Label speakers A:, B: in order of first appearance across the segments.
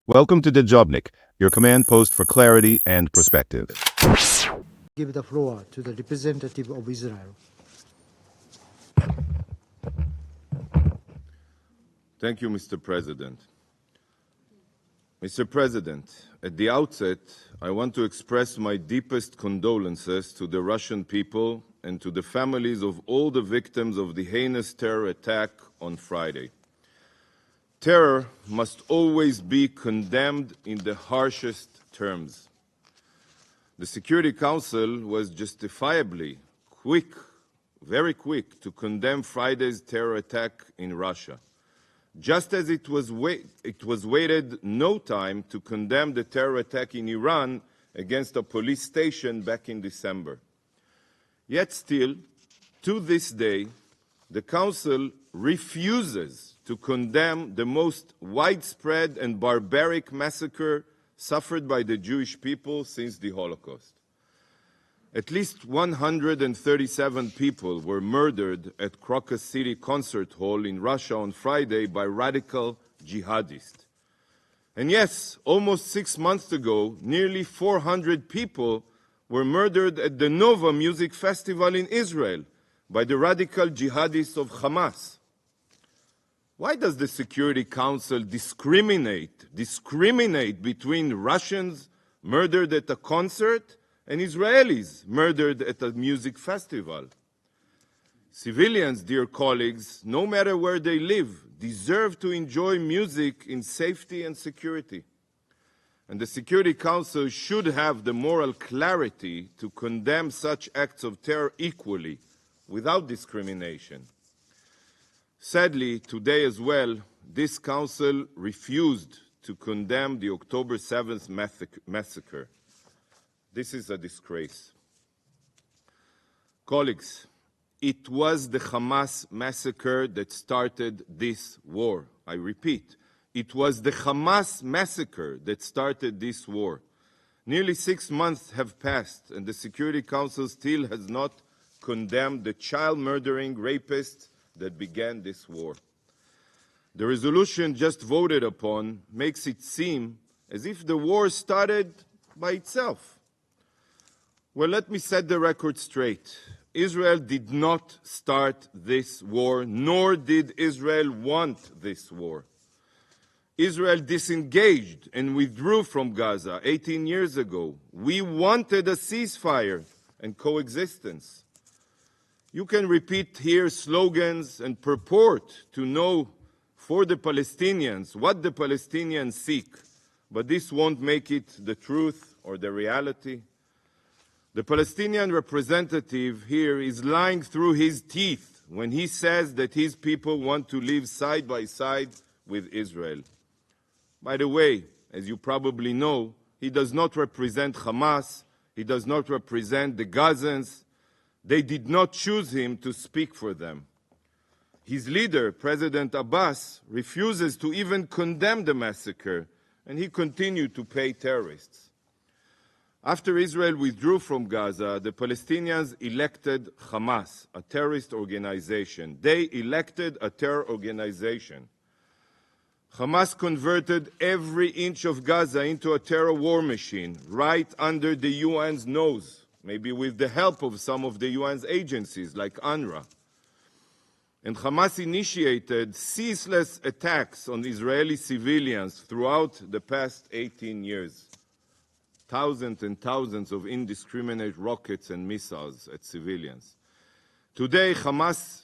A: Welcome to Dejobnik, your command post for clarity and perspective.
B: Give the floor to the representative of Israel.
C: Thank you, Mr. President. Mr. President, at the outset, I want to express my deepest condolences to the Russian people and to the families of all the victims of the heinous terror attack on Friday. Terror must always be condemned in the harshest terms. The Security Council was justifiably very quick to condemn Friday's terror attack in Russia, just as it was waited no time to condemn the terror attack in Iran against a police station back in December. Yet still, to this day, the Council refuses to condemn the most widespread and barbaric massacre suffered by the Jewish people since the Holocaust. At least 137 people were murdered at Crocus City Concert Hall in Russia on Friday by radical jihadists. And yes, almost 6 months ago, nearly 400 people were murdered at the Nova Music Festival in Israel by the radical jihadists of Hamas. Why does the Security Council discriminate between Russians murdered at a concert and Israelis murdered at a music festival? Civilians, dear colleagues, no matter where they live, deserve to enjoy music in safety and security. And the Security Council should have the moral clarity to condemn such acts of terror equally, without discrimination. Sadly, today as well, this Council refused to condemn the October 7th massacre. This is a disgrace. Colleagues, it was the Hamas massacre that started this war. I repeat, it was the Hamas massacre that started this war. Nearly 6 months have passed, and the Security Council still has not condemned the child-murdering rapists that began this war. The resolution just voted upon makes it seem as if the war started by itself. Well, let me set the record straight. Israel did not start this war, nor did Israel want this war. Israel disengaged and withdrew from Gaza 18 years ago. We wanted a ceasefire and coexistence. You can repeat here slogans and purport to know for the Palestinians what the Palestinians seek, but this won't make it the truth or the reality. The Palestinian representative here is lying through his teeth when he says that his people want to live side by side with Israel. By the way, as you probably know, he does not represent Hamas, he does not represent the Gazans. They did not choose him to speak for them. His leader, President Abbas, refuses to even condemn the massacre, and he continued to pay terrorists. After Israel withdrew from Gaza, the Palestinians elected Hamas, a terrorist organization. They elected a terror organization. Hamas converted every inch of Gaza into a terror war machine, right under the UN's nose, maybe with the help of some of the UN's agencies like UNRWA. And Hamas initiated ceaseless attacks on Israeli civilians throughout the past 18 years. Thousands and thousands of indiscriminate rockets and missiles at civilians. Today, Hamas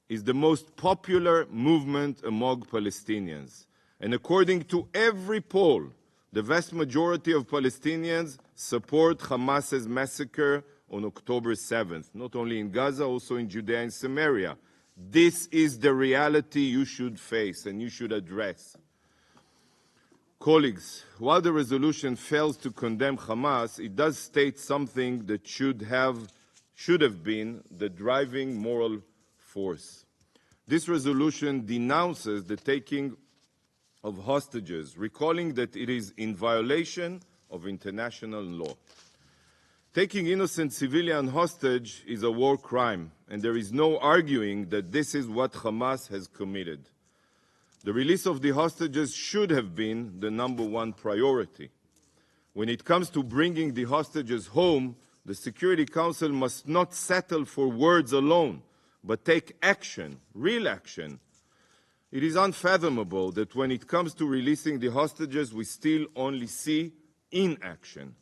C: is the most popular movement among Palestinians. And according to every poll, the vast majority of Palestinians support Hamas's massacre on October 7th, not only in Gaza, also in Judea and Samaria. This is the reality you should face and you should address. Colleagues, while the resolution fails to condemn Hamas, it does state something that should have been the driving moral force. This resolution denounces the taking of hostages, recalling that it is in violation of international law. Taking innocent civilian hostage is a war crime, and there is no arguing that this is what Hamas has committed. The release of the hostages should have been the #1 priority. When it comes to bringing the hostages home, the Security Council must not settle for words alone, but take action, real action. It is unfathomable that when it comes to releasing the hostages, we still only see inaction.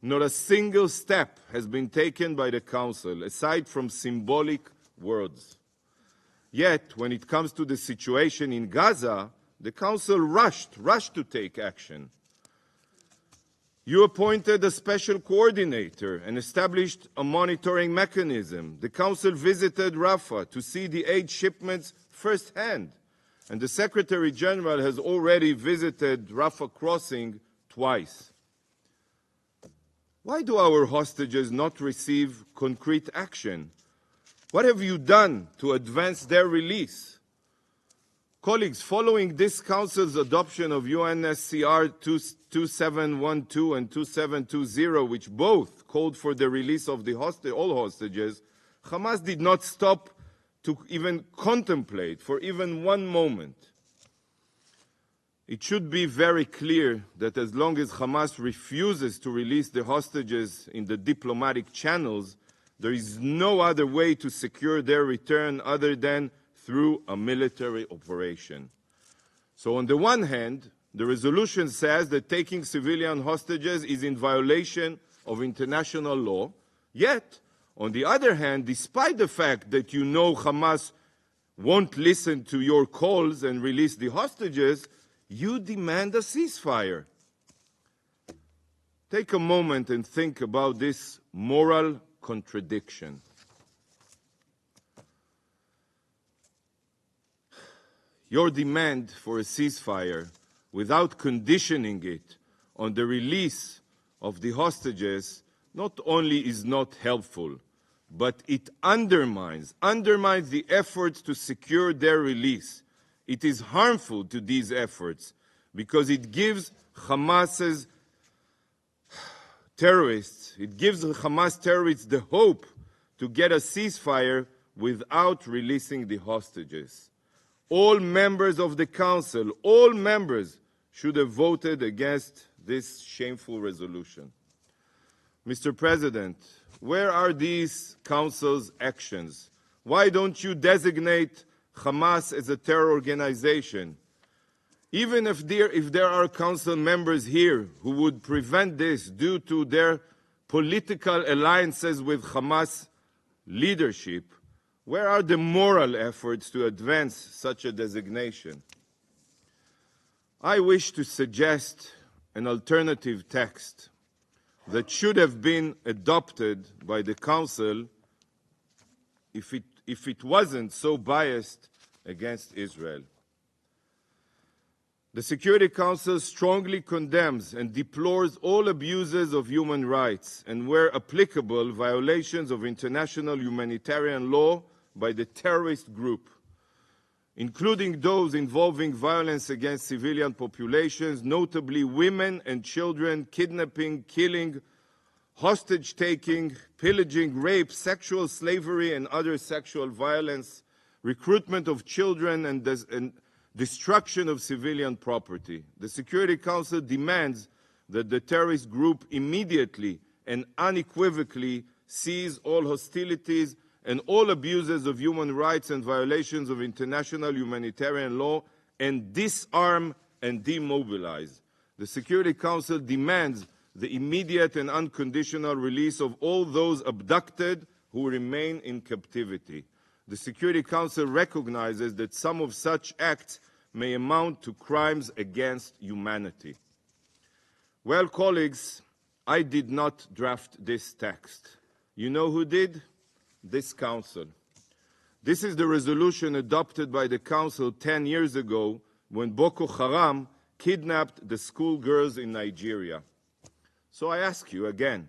C: Not a single step has been taken by the Council, aside from symbolic words. Yet, when it comes to the situation in Gaza, the Council rushed to take action. You appointed a special coordinator and established a monitoring mechanism. The Council visited Rafah to see the aid shipments firsthand, and the Secretary General has already visited Rafah crossing twice. Why do our hostages not receive concrete action? What have you done to advance their release? Colleagues, following this Council's adoption of UNSCR 2712 and 2720, which both called for the release of all hostages, Hamas did not stop to even contemplate for even one moment. It should be very clear that as long as Hamas refuses to release the hostages in the diplomatic channels, there is no other way to secure their return other than through a military operation. So on the one hand, the resolution says that taking civilian hostages is in violation of international law, yet, on the other hand, despite the fact that you know Hamas won't listen to your calls and release the hostages, you demand a ceasefire. Take a moment and think about this moral contradiction. Your demand for a ceasefire without conditioning it on the release of the hostages not only is not helpful, but it undermines the efforts to secure their release. It is harmful to these efforts because it gives Hamas terrorists the hope to get a ceasefire without releasing the hostages. All members of the Council, all members, should have voted against this shameful resolution. Mr. President, where are these Council's actions? Why don't you designate Hamas as a terror organization? Even if there are Council members here who would prevent this due to their political alliances with Hamas leadership, where are the moral efforts to advance such a designation? I wish to suggest an alternative text that should have been adopted by the Council if it wasn't so biased against Israel. The Security Council strongly condemns and deplores all abuses of human rights and, where applicable, violations of international humanitarian law by the terrorist group, including those involving violence against civilian populations, notably women and children, kidnapping, killing, hostage-taking, pillaging, rape, sexual slavery and other sexual violence, recruitment of children and destruction of civilian property. The Security Council demands that the terrorist group immediately and unequivocally cease all hostilities and all abuses of human rights and violations of international humanitarian law and disarm and demobilize. The Security Council demands the immediate and unconditional release of all those abducted who remain in captivity. The Security Council recognizes that some of such acts may amount to crimes against humanity. Well, colleagues, I did not draft this text. You know who did? This Council. This is the resolution adopted by the Council 10 years ago when Boko Haram kidnapped the schoolgirls in Nigeria. So I ask you again,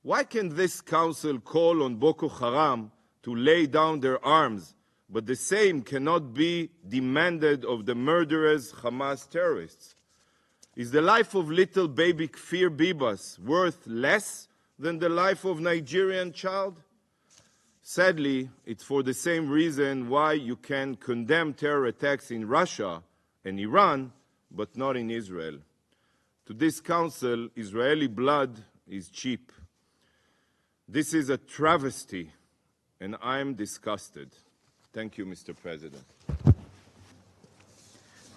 C: why can this Council call on Boko Haram to lay down their arms, but the same cannot be demanded of the murderous Hamas terrorists? Is the life of little baby Kfir Bibas worth less than the life of a Nigerian child? Sadly, it's for the same reason why you can condemn terror attacks in Russia and Iran, but not in Israel. To this council, Israeli blood is cheap. This is a travesty, and I'm disgusted. Thank you, Mr. President.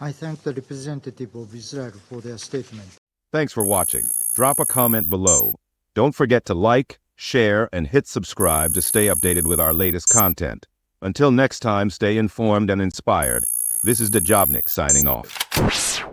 B: I thank the representative of Israel for their statement.
A: Thanks for watching. Drop a comment below. Don't forget to like, share, and hit subscribe to stay updated with our latest content. Until next time, stay informed and inspired. This is Dejobnik signing off.